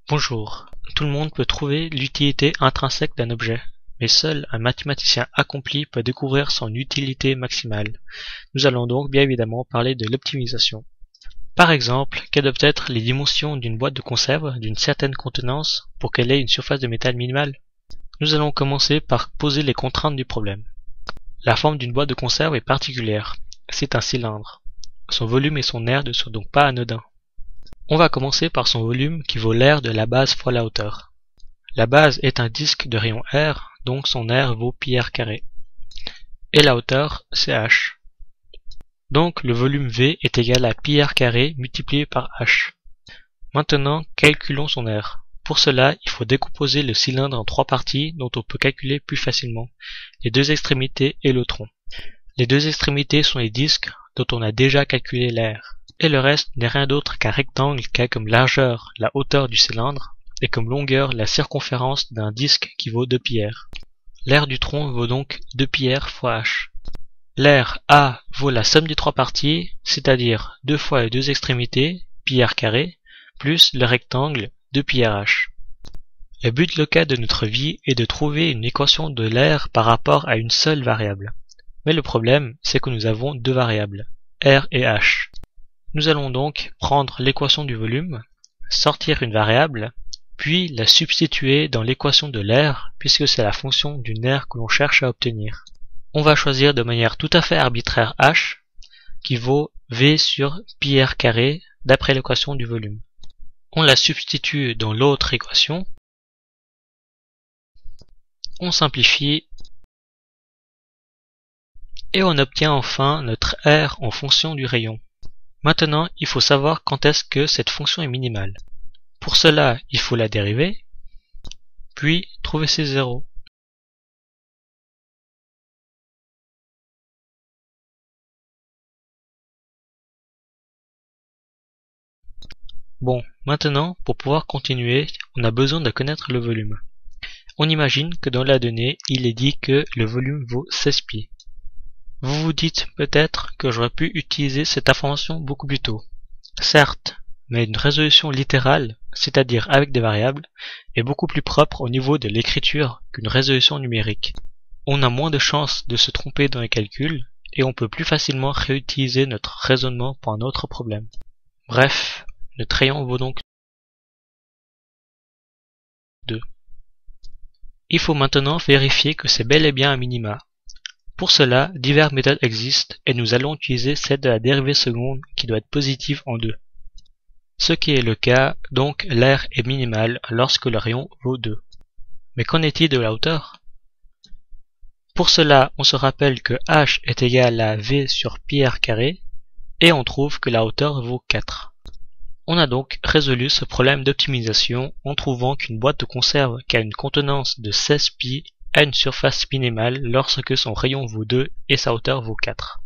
Bonjour. Tout le monde peut trouver l'utilité intrinsèque d'un objet, mais seul un mathématicien accompli peut découvrir son utilité maximale. Nous allons donc bien évidemment parler de l'optimisation. Par exemple, quelles doivent être les dimensions d'une boîte de conserve d'une certaine contenance pour qu'elle ait une surface de métal minimale? Nous allons commencer par poser les contraintes du problème. La forme d'une boîte de conserve est particulière. C'est un cylindre. Son volume et son aire ne sont donc pas anodins. On va commencer par son volume qui vaut l'aire de la base fois la hauteur. La base est un disque de rayon R, donc son aire vaut πr². Et la hauteur, c'est h. Donc le volume V est égal à πr² multiplié par h. Maintenant, calculons son aire. Pour cela, il faut décomposer le cylindre en trois parties dont on peut calculer plus facilement les deux extrémités et le tronc. Les deux extrémités sont les disques dont on a déjà calculé l'aire. Et le reste n'est rien d'autre qu'un rectangle qui a comme largeur la hauteur du cylindre et comme longueur la circonférence d'un disque qui vaut 2πr. L'aire du tronc vaut donc 2πr fois h. L'aire A vaut la somme des trois parties, c'est-à-dire 2 fois les deux extrémités, πr², plus le rectangle 2πrh. Le but local de notre vie est de trouver une équation de l'aire par rapport à une seule variable. Mais le problème, c'est que nous avons deux variables, r et h. Nous allons donc prendre l'équation du volume, sortir une variable, puis la substituer dans l'équation de l'aire, puisque c'est la fonction d'une aire que l'on cherche à obtenir. On va choisir de manière tout à fait arbitraire h, qui vaut v sur πr² d'après l'équation du volume. On la substitue dans l'autre équation, on simplifie, et on obtient enfin notre r en fonction du rayon. Maintenant, il faut savoir quand est-ce que cette fonction est minimale. Pour cela, il faut la dériver, puis trouver ses zéros. Bon, maintenant, pour pouvoir continuer, on a besoin de connaître le volume. On imagine que dans la donnée, il est dit que le volume vaut 16 pieds. Vous vous dites peut-être que j'aurais pu utiliser cette information beaucoup plus tôt. Certes, mais une résolution littérale, c'est-à-dire avec des variables, est beaucoup plus propre au niveau de l'écriture qu'une résolution numérique. On a moins de chances de se tromper dans les calculs, et on peut plus facilement réutiliser notre raisonnement pour un autre problème. Bref, notre rayon vaut donc 2. Il faut maintenant vérifier que c'est bel et bien un minima. Pour cela, diverses méthodes existent et nous allons utiliser celle de la dérivée seconde qui doit être positive en 2. Ce qui est le cas, donc l'aire est minimale lorsque le rayon vaut 2. Mais qu'en est-il de la hauteur? Pour cela, on se rappelle que h est égal à v sur πr² et on trouve que la hauteur vaut 4. On a donc résolu ce problème d'optimisation en trouvant qu'une boîte de conserve qui a une contenance de 16 pi a une surface minimale lorsque son rayon vaut 2 et sa hauteur vaut 4.